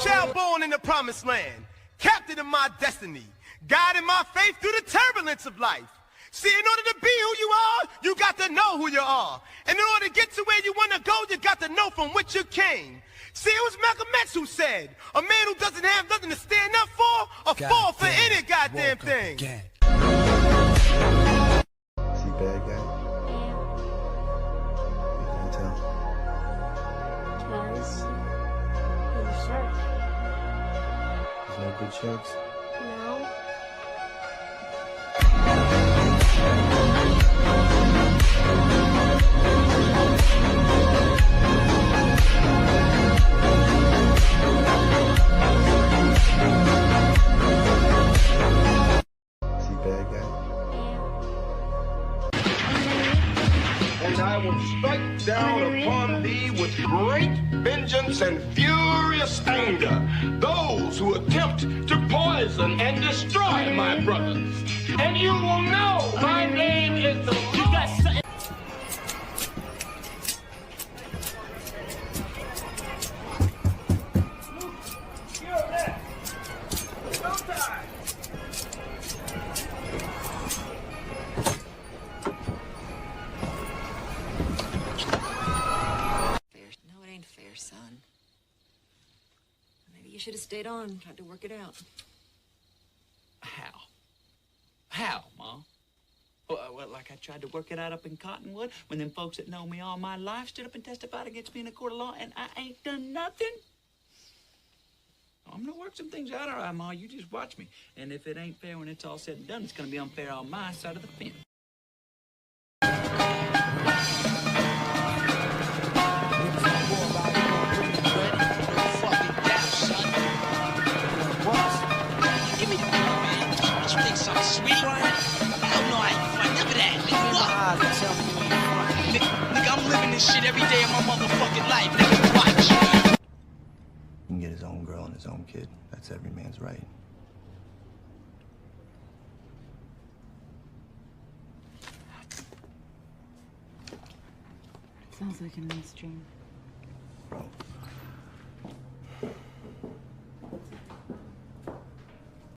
child born in the promised land, captain of my destiny, guiding my faith through the turbulence of life. See, in order to be who you are, you got to know who you are. And in order to get to where you want to go, you got to know from which you came. See, it was Malcolm X who said, a man who doesn't have nothing to stand up for, or fall for any goddamn thing. Is he bad guy? You can't tell. Because he's a shark. There's no good sharks. No. Is he bad guy? And I will strike down upon thee with great vengeance and furious anger those who attempt to poison and destroy my brothers. And you will know my name is the Lord. No, it ain't fair, son. Maybe you should have stayed on and tried to work it out. How? How, Ma? Well, like I tried to work it out up in Cottonwood when them folks that know me all my life stood up and testified against me in a court of law, and I ain't done nothing. I'm gonna work some things out, all right, Ma. You just watch me. And if it ain't fair when it's all said and done, it's gonna be unfair on my side of the fence. Give me the phone, man. What you think, something sweet? Hell no, I ain't fun. None of that. Nigga, what? Nigga, I'm living this shit every day of my motherfucking life. Nigga, watch. He can get his own girl and his own kid. That's every man's right. Sounds like a nice dream. Bro,